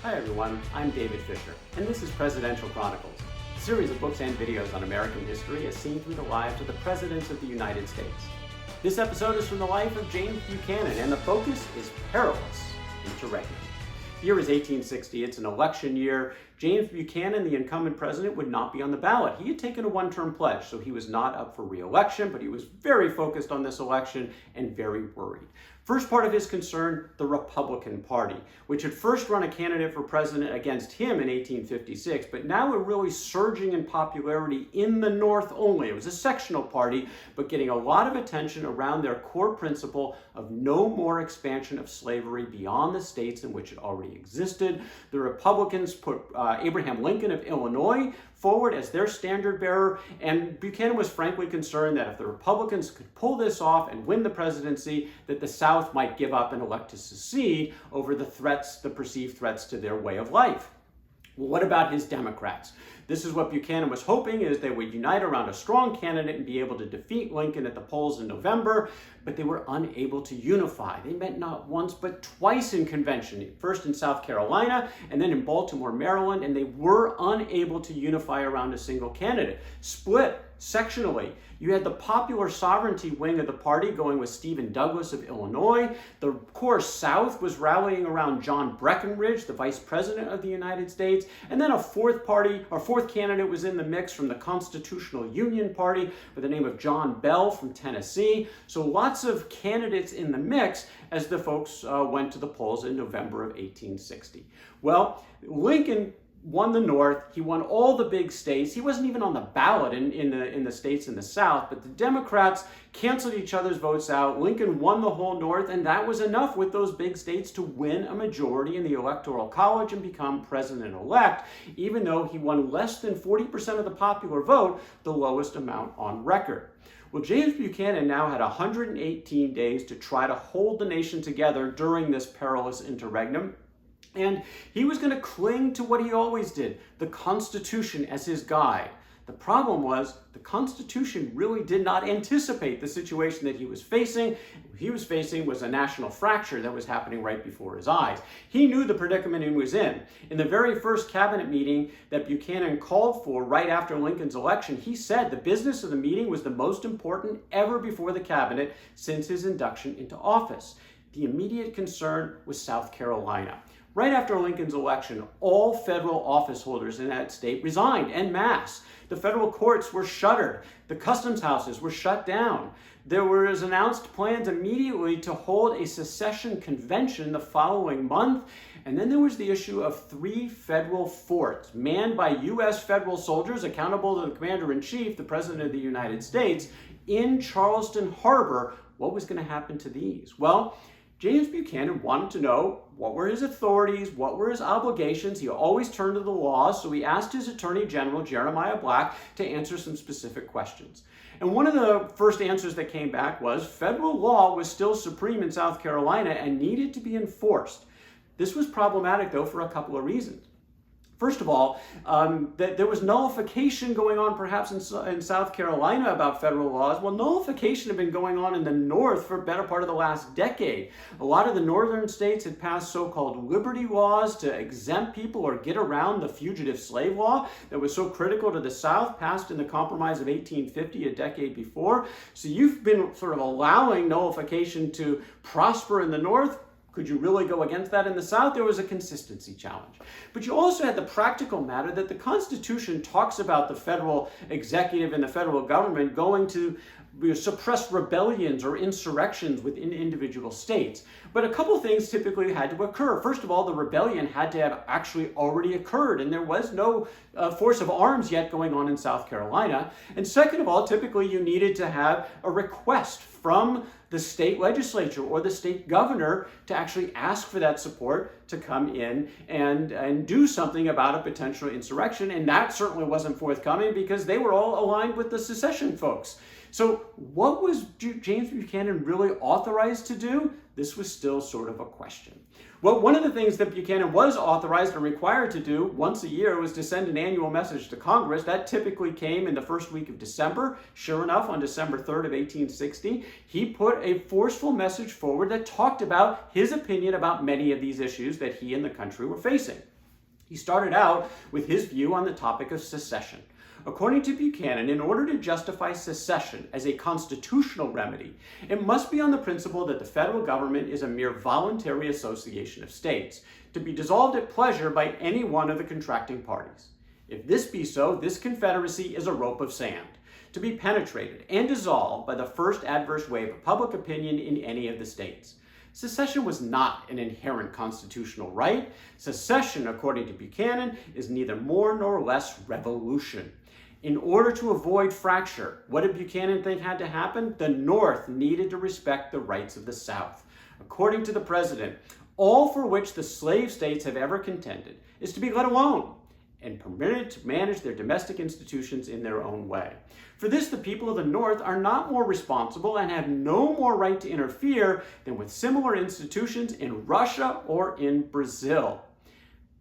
Hi everyone, I'm David Fisher, and this is Presidential Chronicles, a series of books and videos on American history as seen through the lives of the presidents of the United States. This episode is from the life of James Buchanan, and the focus is Perilous Interregnum. The year is 1860, it's an election year. James Buchanan, the incumbent president, would not be on the ballot. He had taken a one-term pledge, so he was not up for re-election, but he was very focused on this election and very worried. First part of his concern, the Republican Party, which had first run a candidate for president against him in 1856, but now were really surging in popularity in the North only. It was a sectional party, but getting a lot of attention around their core principle of no more expansion of slavery beyond the states in which it already existed. The Republicans put Abraham Lincoln of Illinois forward as their standard bearer, and Buchanan was frankly concerned that if the Republicans could pull this off and win the presidency, that the South might give up and elect to secede over the perceived threats to their way of life. Well, what about his Democrats? This is what Buchanan was hoping, is they would unite around a strong candidate and be able to defeat Lincoln at the polls in November, but they were unable to unify. They met not once but twice in convention, first in South Carolina and then in Baltimore, Maryland, and they were unable to unify around a single candidate. Split sectionally. You had the popular sovereignty wing of the party going with Stephen Douglas of Illinois. The core South was rallying around John Breckinridge, the vice president of the United States. And then a fourth candidate was in the mix from the Constitutional Union Party with the name of John Bell from Tennessee. So lots of candidates in the mix as the folks went to the polls in November of 1860. Well, Lincoln won the North. He won all the big states. He wasn't even on the ballot in the states in the South, but the Democrats canceled each other's votes out. Lincoln won the whole North, and that was enough with those big states to win a majority in the Electoral College and become president-elect, even though he won less than 40% of the popular vote, the lowest amount on record. Well, James Buchanan now had 118 days to try to hold the nation together during this perilous interregnum. And he was going to cling to what he always did, the Constitution as his guide. The problem was the Constitution really did not anticipate the situation that he was facing. What he was facing was a national fracture that was happening right before his eyes. He knew the predicament he was in. In the very first cabinet meeting that Buchanan called for right after Lincoln's election, he said the business of the meeting was the most important ever before the cabinet since his induction into office. The immediate concern was South Carolina. Right after Lincoln's election, all federal office holders in that state resigned en masse. The federal courts were shuttered. The customs houses were shut down. There was announced plans immediately to hold a secession convention the following month. And then there was the issue of 3 federal forts manned by U.S. federal soldiers accountable to the commander-in-chief, the President of the United States, in Charleston Harbor. What was going to happen to these? Well, James Buchanan wanted to know what were his authorities, what were his obligations. He always turned to the law, so he asked his Attorney General, Jeremiah Black, to answer some specific questions. And one of the first answers that came back was federal law was still supreme in South Carolina and needed to be enforced. This was problematic, though, for a couple of reasons. First of all, that there was nullification going on perhaps in South Carolina about federal laws. Well, nullification had been going on in the North for a better part of the last decade. A lot of the northern states had passed so-called liberty laws to exempt people or get around the fugitive slave law that was so critical to the South, passed in the Compromise of 1850, a decade before. So you've been sort of allowing nullification to prosper in the North. Could you really go against that in the South? There was a consistency challenge. But you also had the practical matter that the Constitution talks about the federal executive and the federal government going to suppress rebellions or insurrections within individual states. But a couple things typically had to occur. First of all, the rebellion had to have actually already occurred, and there was no force of arms yet going on in South Carolina. And second of all, typically you needed to have a request from the state legislature or the state governor to actually ask for that support to come in and do something about a potential insurrection. And that certainly wasn't forthcoming because they were all aligned with the secession folks. So what was James Buchanan really authorized to do? This was still sort of a question. Well, one of the things that Buchanan was authorized and required to do once a year was to send an annual message to Congress. That typically came in the first week of December. Sure enough, on December 3rd of 1860, he put a forceful message forward that talked about his opinion about many of these issues that he and the country were facing. He started out with his view on the topic of secession. According to Buchanan, in order to justify secession as a constitutional remedy, it must be on the principle that the federal government is a mere voluntary association of states, to be dissolved at pleasure by any one of the contracting parties. If this be so, this confederacy is a rope of sand, to be penetrated and dissolved by the first adverse wave of public opinion in any of the states. Secession was not an inherent constitutional right. Secession, according to Buchanan, is neither more nor less revolution. In order to avoid fracture, what did Buchanan think had to happen? The North needed to respect the rights of the South. According to the president, all for which the slave states have ever contended is to be let alone and permitted to manage their domestic institutions in their own way. For this, the people of the North are not more responsible and have no more right to interfere than with similar institutions in Russia or in Brazil.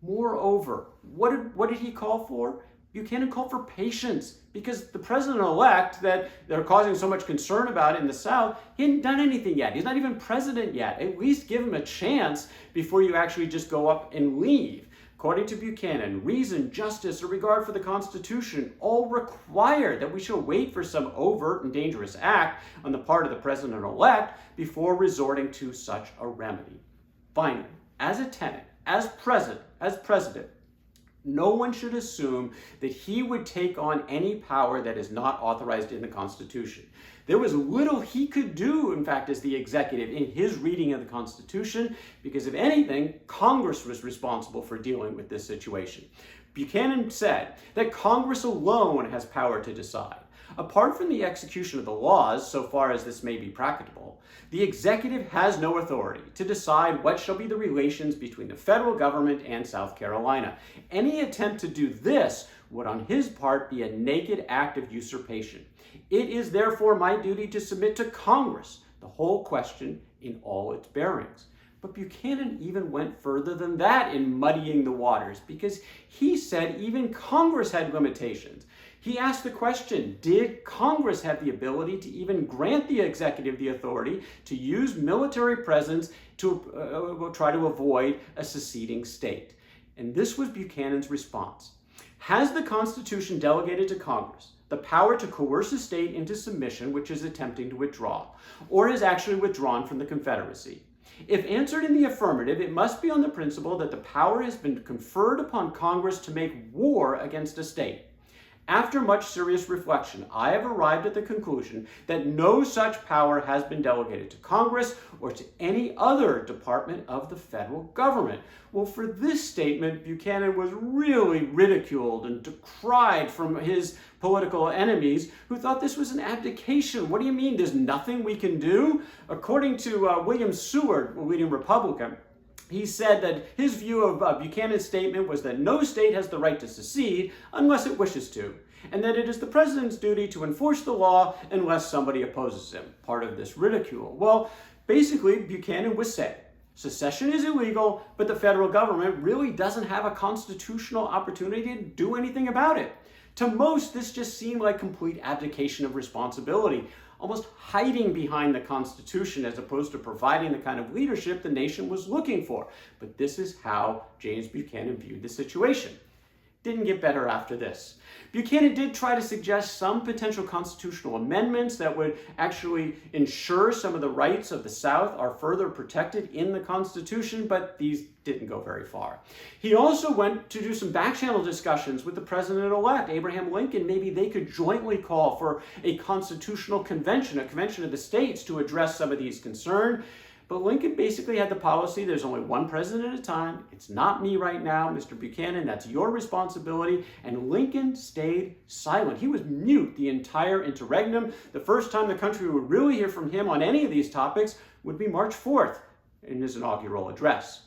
Moreover, what did he call for? Buchanan called for patience, because the president-elect that they're causing so much concern about in the South, he hadn't done anything yet. He's not even president yet. At least give him a chance before you actually just go up and leave. According to Buchanan, reason, justice, or regard for the Constitution all require that we shall wait for some overt and dangerous act on the part of the president-elect before resorting to such a remedy. Finally, as a tenant, as president, no one should assume that he would take on any power that is not authorized in the Constitution. There was little he could do, in fact, as the executive in his reading of the Constitution, because if anything, Congress was responsible for dealing with this situation. Buchanan said that Congress alone has power to decide. Apart from the execution of the laws, so far as this may be practicable, the executive has no authority to decide what shall be the relations between the federal government and South Carolina. Any attempt to do this would on his part be a naked act of usurpation. It is therefore my duty to submit to Congress the whole question in all its bearings. But Buchanan even went further than that in muddying the waters, because he said even Congress had limitations. He asked the question, did Congress have the ability to even grant the executive the authority to use military presence to try to avoid a seceding state? And this was Buchanan's response. Has the Constitution delegated to Congress the power to coerce a state into submission which is attempting to withdraw, or is actually withdrawn from the Confederacy? If answered in the affirmative, it must be on the principle that the power has been conferred upon Congress to make war against a state. After much serious reflection, I have arrived at the conclusion that no such power has been delegated to Congress or to any other department of the federal government. Well, for this statement, Buchanan was really ridiculed and decried from his political enemies, who thought this was an abdication. What do you mean there's nothing we can do? According to William Seward, a leading Republican, he said that his view of Buchanan's statement was that no state has the right to secede unless it wishes to, and that it is the president's duty to enforce the law unless somebody opposes him. Part of this ridicule. Well, basically, Buchanan was saying secession is illegal, but the federal government really doesn't have a constitutional opportunity to do anything about it. To most, this just seemed like complete abdication of responsibility, almost hiding behind the Constitution as opposed to providing the kind of leadership the nation was looking for. But this is how James Buchanan viewed the situation. Didn't get better after this. Buchanan did try to suggest some potential constitutional amendments that would actually ensure some of the rights of the South are further protected in the Constitution, but these didn't go very far. He also went to do some back-channel discussions with the president-elect, Abraham Lincoln. Maybe they could jointly call for a constitutional convention, a convention of the states, to address some of these concerns. But Lincoln basically had the policy, there's only one president at a time. It's not me right now, Mr. Buchanan, that's your responsibility. And Lincoln stayed silent. He was mute the entire interregnum. The first time the country would really hear from him on any of these topics would be March 4th in his inaugural address.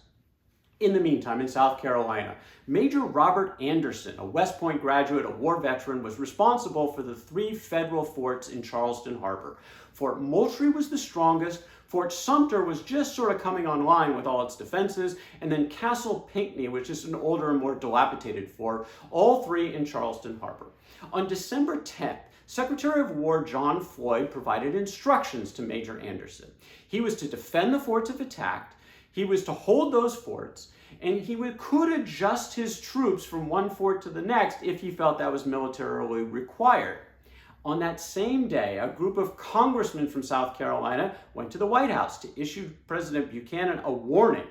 In the meantime, in South Carolina, Major Robert Anderson, a West Point graduate, a war veteran, was responsible for the 3 federal forts in Charleston Harbor. Fort Moultrie was the strongest. Fort Sumter was just sort of coming online with all its defenses, and then Castle Pinckney, which is an older and more dilapidated fort, all three in Charleston Harbor. On December 10th, Secretary of War John Floyd provided instructions to Major Anderson. He was to defend the forts if attacked, he was to hold those forts, and he could adjust his troops from one fort to the next if he felt that was militarily required. On that same day, a group of congressmen from South Carolina went to the White House to issue President Buchanan a warning.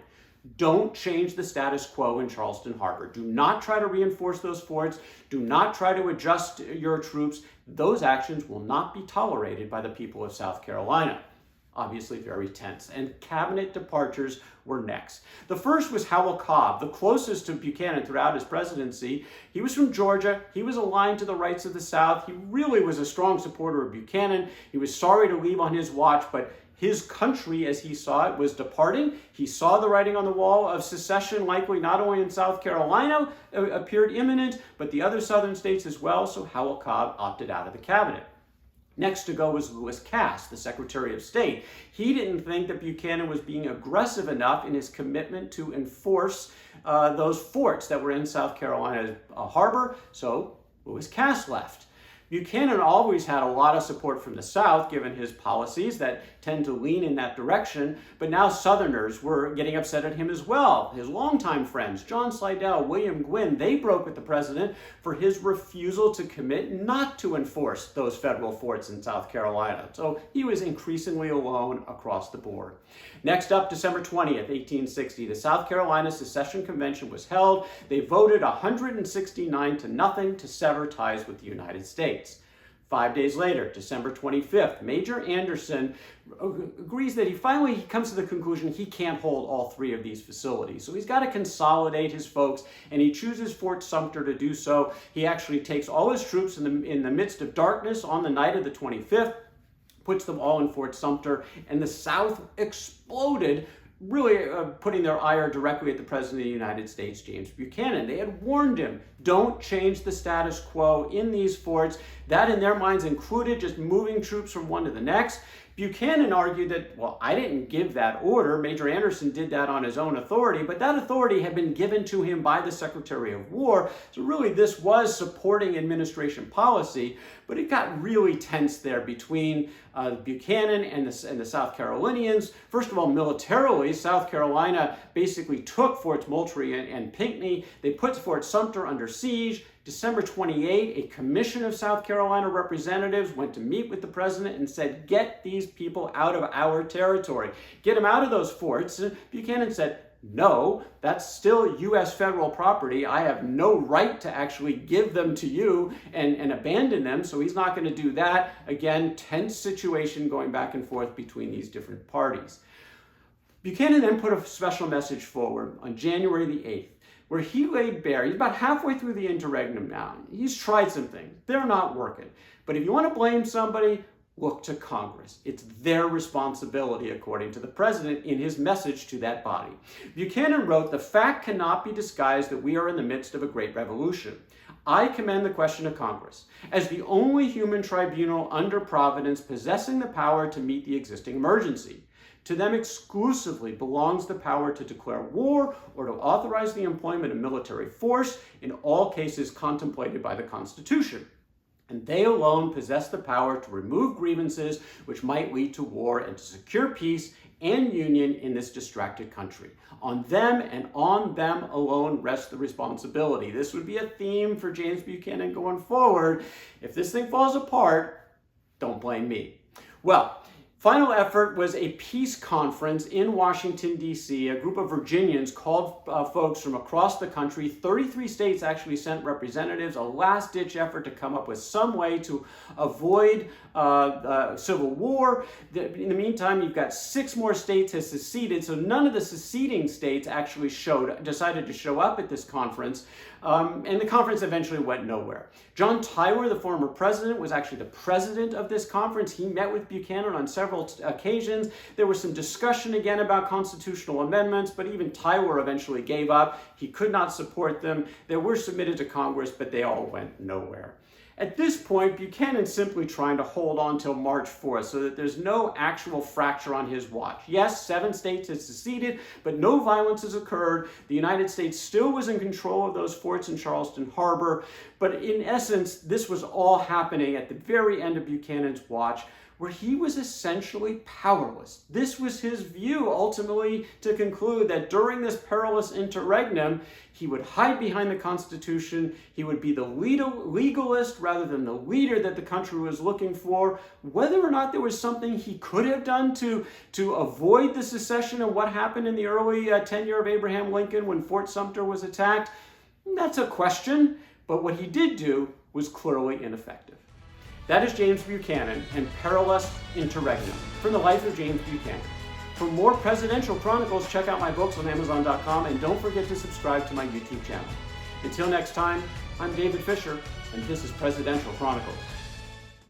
Don't change the status quo in Charleston Harbor. Do not try to reinforce those forts. Do not try to adjust your troops. Those actions will not be tolerated by the people of South Carolina. Obviously very tense, and cabinet departures were next. The first was Howell Cobb, the closest to Buchanan throughout his presidency. He was from Georgia. He was aligned to the rights of the South. He really was a strong supporter of Buchanan. He was sorry to leave on his watch, but his country, as he saw it, was departing. He saw the writing on the wall of secession, likely not only in South Carolina, appeared imminent, but the other southern states as well, so Howell Cobb opted out of the cabinet. Next to go was Lewis Cass, the Secretary of State. He didn't think that Buchanan was being aggressive enough in his commitment to enforce those forts that were in South Carolina's harbor, so Lewis Cass left. Buchanan always had a lot of support from the South, given his policies that tend to lean in that direction, but now Southerners were getting upset at him as well. His longtime friends, John Slidell, William Gwin, they broke with the president for his refusal to commit not to enforce those federal forts in South Carolina. So he was increasingly alone across the board. Next up, December 20th, 1860, the South Carolina Secession Convention was held. They voted 169 to nothing to sever ties with the United States. 5 days later, December 25th, Major Anderson agrees that he comes to the conclusion he can't hold all three of these facilities. So he's got to consolidate his folks, and he chooses Fort Sumter to do so. He actually takes all his troops in the midst of darkness on the night of the 25th, puts them all in Fort Sumter, and the South exploded, really putting their ire directly at the President of the United States, James Buchanan. They had warned him, don't change the status quo in these forts. That, in their minds, included just moving troops from one to the next. Buchanan argued that, well, I didn't give that order. Major Anderson did that on his own authority, but that authority had been given to him by the Secretary of War. So really, this was supporting administration policy, but it got really tense there between Buchanan and the South Carolinians. First of all, militarily, South Carolina basically took Forts Moultrie and Pinckney. They put Fort Sumter under siege. December 28, a commission of South Carolina representatives went to meet with the president and said, get these people out of our territory. Get them out of those forts. And Buchanan said, no, that's still U.S. federal property. I have no right to actually give them to you and abandon them, so he's not going to do that. Again, tense situation going back and forth between these different parties. Buchanan then put a special message forward on January the 8th, where he laid bare, he's about halfway through the interregnum now. He's tried some things. They're not working. But if you want to blame somebody, look to Congress. It's their responsibility, according to the president in his message to that body. Buchanan wrote, the fact cannot be disguised that we are in the midst of a great revolution. I commend the question to Congress as the only human tribunal under Providence possessing the power to meet the existing emergency. To them exclusively belongs the power to declare war or to authorize the employment of military force in all cases contemplated by the Constitution. And they alone possess the power to remove grievances which might lead to war and to secure peace and union in this distracted country. On them and on them alone rests the responsibility. This would be a theme for James Buchanan going forward. If this thing falls apart, don't blame me. Well, final effort was a peace conference in Washington, D.C. A group of Virginians called folks from across the country. 33 states actually sent representatives, a last-ditch effort to come up with some way to avoid civil war. In the meantime, you've got 6 more states have seceded, so none of the seceding states actually decided to show up at this conference. And the conference eventually went nowhere. John Tyler, the former president, was actually the president of this conference. He met with Buchanan on several occasions. There was some discussion again about constitutional amendments, but even Tyler eventually gave up. He could not support them. They were submitted to Congress, but they all went nowhere. At this point, Buchanan's simply trying to hold on till March 4th so that there's no actual fracture on his watch. Yes, 7 states had seceded, but no violence has occurred. The United States still was in control of those forts in Charleston Harbor. But in essence, this was all happening at the very end of Buchanan's watch, where he was essentially powerless. This was his view, ultimately, to conclude that during this perilous interregnum, he would hide behind the Constitution, he would be the legalist rather than the leader that the country was looking for. Whether or not there was something he could have done to avoid the secession and what happened in the early tenure of Abraham Lincoln when Fort Sumter was attacked, that's a question, but what he did do was clearly ineffective. That is James Buchanan and Perilous Interregnum, from the life of James Buchanan. For more presidential chronicles, check out my books on Amazon.com, and don't forget to subscribe to my YouTube channel. Until next time, I'm David Fisher, and this is Presidential Chronicles.